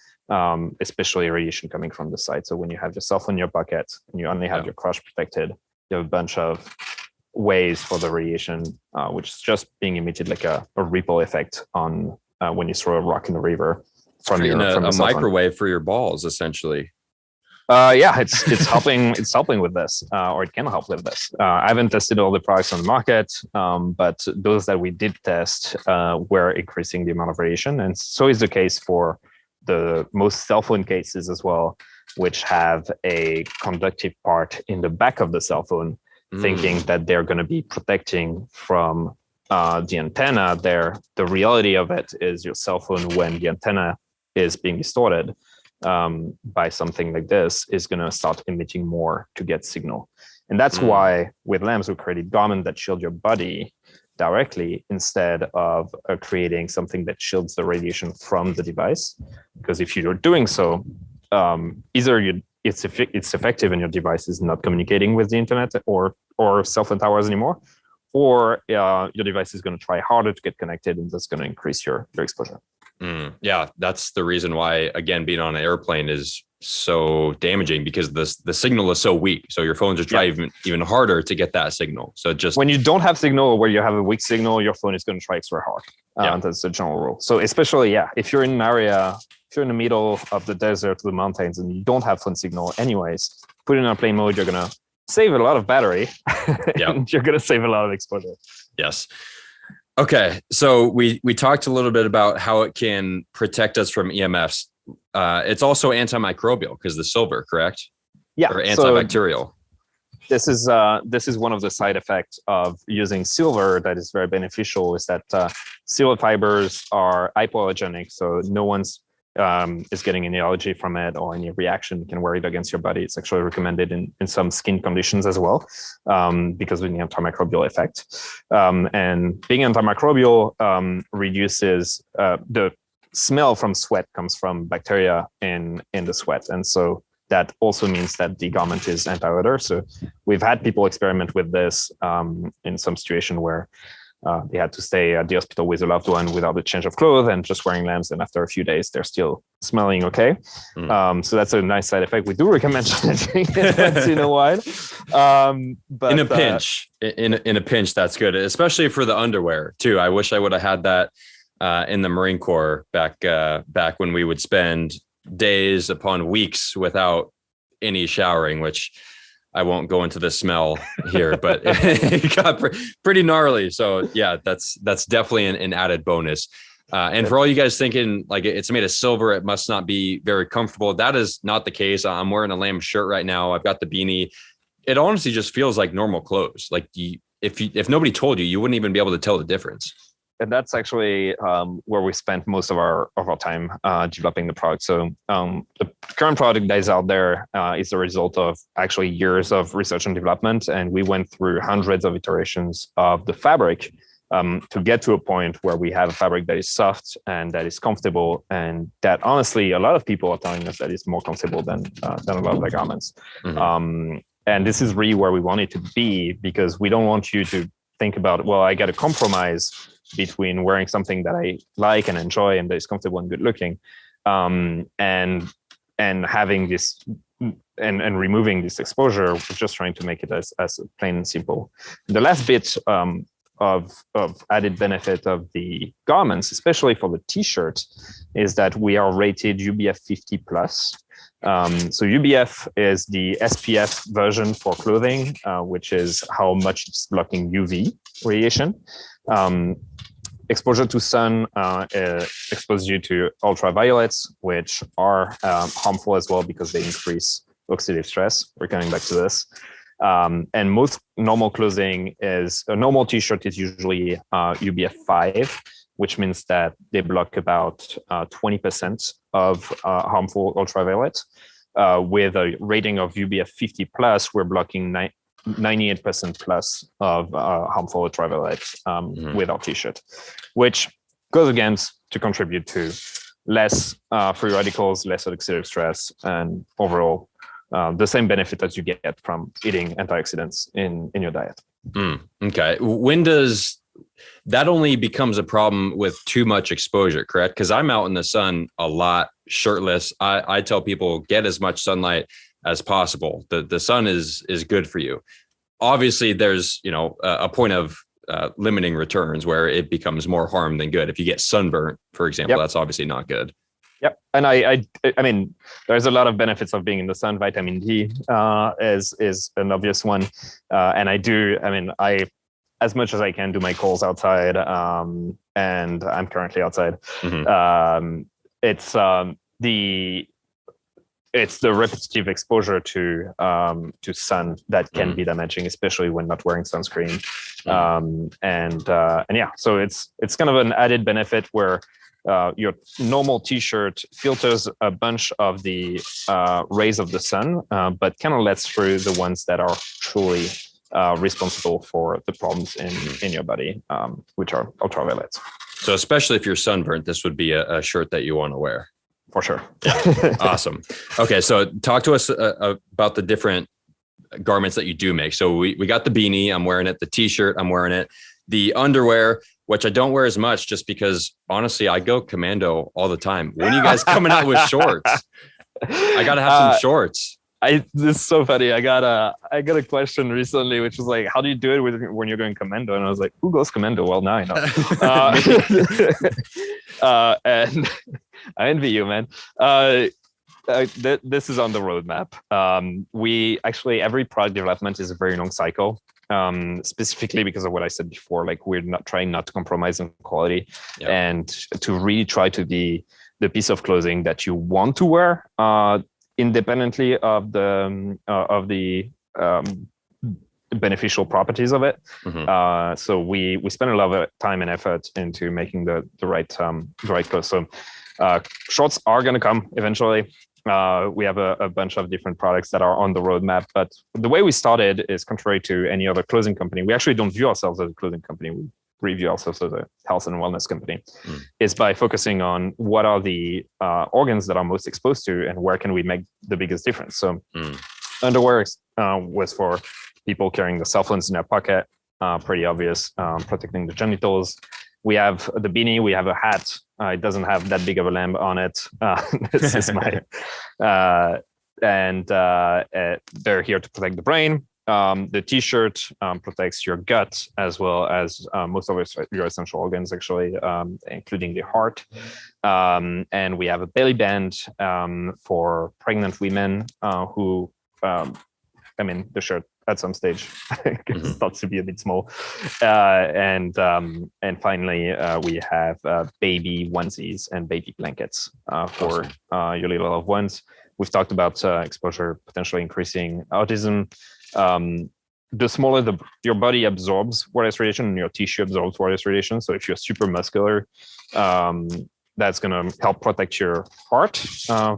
especially radiation coming from the side. So when you have yourself in your bucket and you only have your crotch protected, you have a bunch of ways for the radiation, which is just being emitted like a ripple effect on when you throw a rock in the river. From a microwave for your balls, essentially. It's helping with this, or it can help with this. I haven't tested all the products on the market, but those that we did test were increasing the amount of radiation, and so is the case for the most cell phone cases as well, which have a conductive part in the back of the cell phone, thinking that they're going to be protecting from the antenna. The reality of it is your cell phone, when the antenna is being distorted by something like this, is going to start emitting more to get signal. And that's why with lamps, we created garments that shield your body directly instead of creating something that shields the radiation from the device. Because if you're doing so, either it's effective and your device is not communicating with the internet or cell phone towers anymore, or your device is going to try harder to get connected, and that's going to increase your exposure. Yeah, that's the reason why, again, being on an airplane is so damaging, because the signal is so weak. So your phones are trying even harder to get that signal. So just when you don't have signal, or where you have a weak signal, your phone is going to try extra hard. That's the general rule. So especially, if you're in an area, if you're in the middle of the desert, the mountains, and you don't have phone signal anyways, put it in airplane mode, you're going to save a lot of battery and you're going to save a lot of exposure. Yes. Okay. So we talked a little bit about how it can protect us from EMFs. It's also antimicrobial because the silver, correct? Yeah. Or antibacterial. So this is one of the side effects of using silver that is very beneficial, is that silver fibers are hypoallergenic. So no one's is getting any allergy from it or any reaction. You can wear it against your body. It's actually recommended in some skin conditions as well, because of the antimicrobial effect. And being antimicrobial reduces the smell from sweat comes from bacteria in the sweat. And so that also means that the garment is anti-odor. So we've had people experiment with this in some situation where they had to stay at the hospital with a loved one without a change of clothes and just wearing lamps. And after a few days, they're still smelling okay. So that's a nice side effect. We do recommend changing it once in a while. But in a pinch, in a pinch, that's good, especially for the underwear too. I wish I would have had that in the Marine Corps back when we would spend days upon weeks without any showering, which I won't go into the smell here, but it got pretty gnarly. So yeah, that's definitely an added bonus. And for all you guys thinking like it's made of silver, it must not be very comfortable. That is not the case. I'm wearing a lamb shirt right now. I've got the beanie. It honestly just feels like normal clothes. Like if nobody told you, you wouldn't even be able to tell the difference. And that's actually where we spent most of our time developing the product. So the current product that is out there is the result of actually years of research and development. And we went through hundreds of iterations of the fabric to get to a point where we have a fabric that is soft and that is comfortable. And that honestly, a lot of people are telling us that it's more comfortable than a lot of the garments. Mm-hmm. And this is really where we want it to be, because we don't want you to think about, well, I got to compromise between wearing something that I like and enjoy and that is comfortable and good looking, and having this and removing this exposure. We're just trying to make it as plain and simple. The last bit of added benefit of the garments, especially for the t-shirt, is that we are rated UBF 50 plus. So UBF is the SPF version for clothing, which is how much it's blocking UV radiation. Exposure to sun exposes you to ultraviolets, which are harmful as well because they increase oxidative stress. We're coming back to this. And most normal clothing a normal t-shirt is usually UBF 5, which means that they block about 20% of harmful ultraviolet. With a rating of UBF 50 plus, we're blocking 98% plus of harmful ultraviolet with our t-shirt, which goes against to contribute to less free radicals, less oxidative stress, and overall the same benefit that you get from eating antioxidants in your diet. Okay. When does that only becomes a problem with too much exposure, correct? Because I'm out in the sun a lot, shirtless. I tell people get as much sunlight as possible. The sun is good for you. Obviously, there's a point of limiting returns where it becomes more harm than good. If you get sunburnt, for example, that's obviously not good. Yep. And I mean, there's a lot of benefits of being in the sun. Vitamin D is an obvious one. And I as much as I can do my calls outside, and I'm currently outside. It's the repetitive exposure to sun that can be damaging, especially when not wearing sunscreen. So it's kind of an added benefit where your normal t-shirt filters a bunch of the rays of the sun, but kind of lets through the ones that are truly responsible for the problems in your body, which are ultraviolet. So especially if you're sunburnt, this would be a shirt that you want to wear. For sure. Awesome. Okay. So talk to us about the different garments that you do make. So we got the beanie, I'm wearing it, the t-shirt, I'm wearing it, the underwear, which I don't wear as much just because honestly, I go commando all the time. When are you guys coming out with shorts? I got to have some shorts. This is so funny. I got a question recently, which was like, how do you do it when you're going commando? And I was like, who goes commando? Well, now I know. And I envy you, man. This is on the roadmap. We actually, every product development is a very long cycle, specifically because of what I said before. Like, we're not trying not to compromise on quality and to really try to be the piece of clothing that you want to wear, independently of the beneficial properties of it. So we spend a lot of time and effort into making the right clothes. So shorts are going to come eventually. We have a bunch of different products that are on the roadmap, but the way we started is contrary to any other clothing company. We actually don't view ourselves as a clothing company. We view ourselves as a health and wellness company. Is by focusing on what are the organs that are most exposed to and where can we make the biggest difference. So underwear was for people carrying the cell phones in their pocket, pretty obvious, protecting the genitals. We have the beanie, we have a hat. It doesn't have that big of a lamp on it. This is my, they're here to protect the brain. The t-shirt protects your gut as well as most of your essential organs, actually, including the heart. And we have a belly band for pregnant women who, the shirt at some stage starts to be a bit small. And finally, we have baby onesies and baby blankets for your little loved ones. We've talked about exposure potentially increasing autism. The smaller your body absorbs wireless radiation and your tissue absorbs wireless radiation. So if you're super muscular, that's going to help protect your heart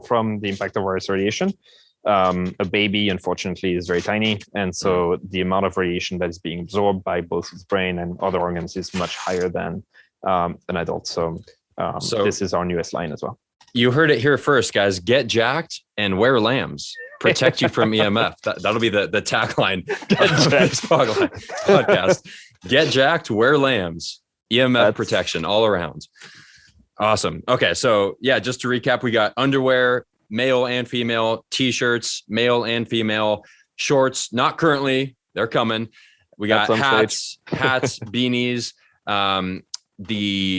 from the impact of wireless radiation. A baby, unfortunately, is very tiny. And so the amount of radiation that is being absorbed by both its brain and other organs is much higher than an adult. So this is our newest line as well. You heard it here first, guys. Get jacked and wear lambs. Protect you from EMF. That'll be the tagline of this podcast. Get jacked, wear lambs. EMF protection all around. Awesome. Okay, so yeah, just to recap, we got underwear, male and female, t-shirts, male and female, shorts. Not currently, they're coming. We got hats, beanies, the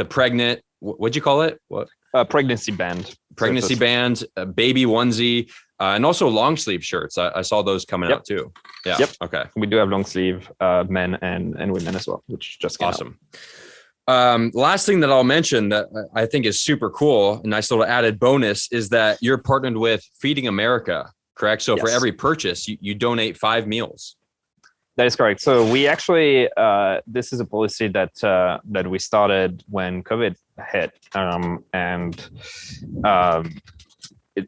pregnant. What'd you call it? What? Pregnancy band. Pregnancy band, baby onesie, and also long sleeve shirts. I saw those coming out too. Yeah. Yep. Okay. We do have long sleeve men and women as well, which just came awesome. Last thing that I'll mention that I think is super cool, a nice little added bonus, is that you're partnered with Feeding America, correct? So Yes. for every purchase, you donate 5 meals. That is correct. So we actually, this is a policy that we started when COVID hit,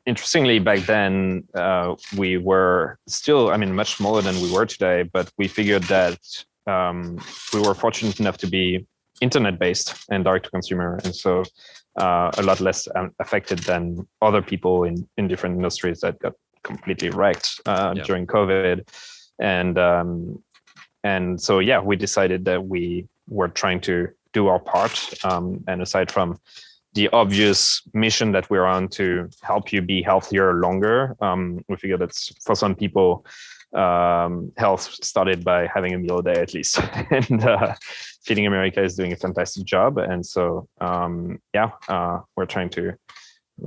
interestingly, back then we were still, much smaller than we were today, but we figured that we were fortunate enough to be internet-based and direct to consumer, and so a lot less affected than other people in different industries that got completely wrecked during COVID. And so, we decided that we were trying to do our part. And aside from the obvious mission that we're on to help you be healthier longer, we figured that for some people, health started by having a meal a day at least. And Feeding America is doing a fantastic job. And so, we're trying to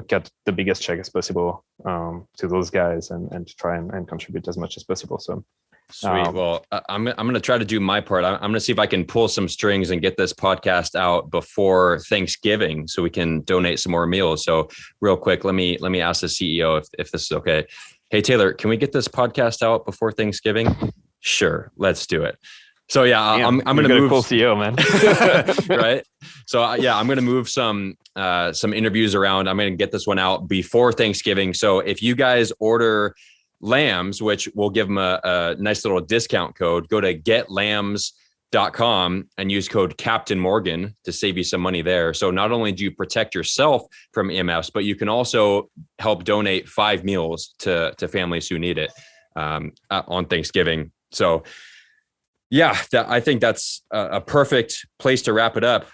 cut the biggest check as possible to those guys and to try and contribute as much as possible. So sweet. Well, I'm going to try to do my part. I'm going to see if I can pull some strings and get this podcast out before Thanksgiving so we can donate some more meals. So real quick, let me ask the CEO if this is okay. Hey, Taylor, can we get this podcast out before Thanksgiving? Sure. Let's do it. So I'm going to move. Cool CEO, man. Right. So I'm going to move some interviews around. I'm going to get this one out before Thanksgiving. So if you guys order lambs, which we'll give them a nice little discount code, go to getlambs.com and use code Captain Morgan to save you some money there. So not only do you protect yourself from EMFs, but you can also help donate 5 meals to families who need it on Thanksgiving. So I think that's a perfect place to wrap it up.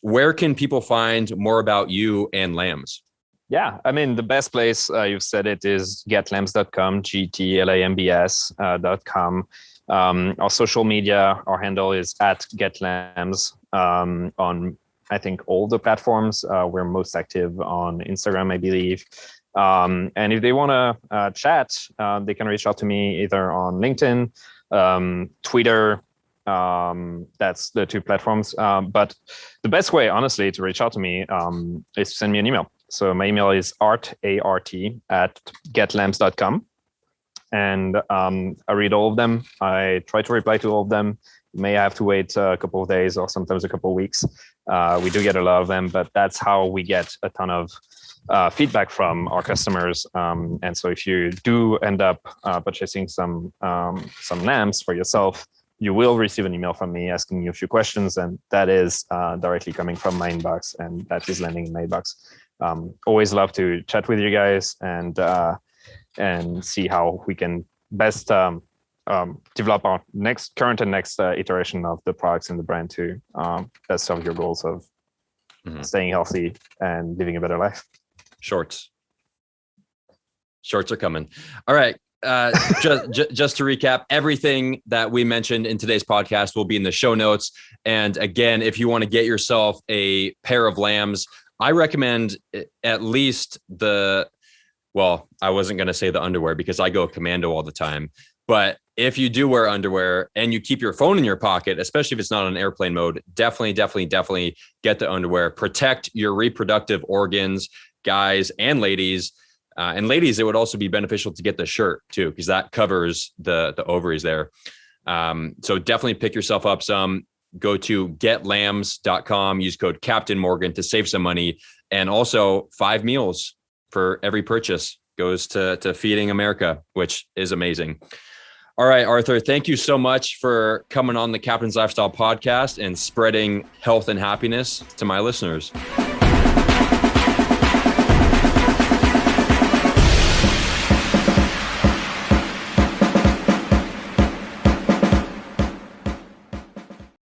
Where can people find more about you and lambs? Yeah, the best place, you've said it, is getlambs.com, getlambs.com. Our social media, our handle is @getlambs on, I think, all the platforms. We're most active on Instagram, I believe. And if they want to chat, they can reach out to me either on LinkedIn, Twitter. That's the 2 platforms. But the best way, honestly, to reach out to me is to send me an email. So my email is art@getlambs.com. And I read all of them. I try to reply to all of them. You may have to wait a couple of days or sometimes a couple of weeks. We do get a lot of them, but that's how we get a ton of feedback from our customers. And so if you do end up purchasing some lambs for yourself, you will receive an email from me asking you a few questions, and that is directly coming from my inbox, and that is landing in my inbox. Always love to chat with you guys and see how we can best develop our current and next iteration of the products and the brand to best serve your goals of staying healthy and living a better life. Shorts are coming. All right. Just to recap, everything that we mentioned in today's podcast will be in the show notes. And again, if you want to get yourself a pair of lambs, I recommend at least I wasn't going to say the underwear because I go commando all the time. But if you do wear underwear and you keep your phone in your pocket, especially if it's not on airplane mode, definitely get the underwear. Protect your reproductive organs, guys and ladies. And ladies, it would also be beneficial to get the shirt too, because that covers the ovaries there. So definitely pick yourself up some. Go to getlambs.com, use code Captain Morgan to save some money. And also 5 meals for every purchase goes to Feeding America, which is amazing. All right, Arthur, thank you so much for coming on the Captain's Lifestyle podcast and spreading health and happiness to my listeners.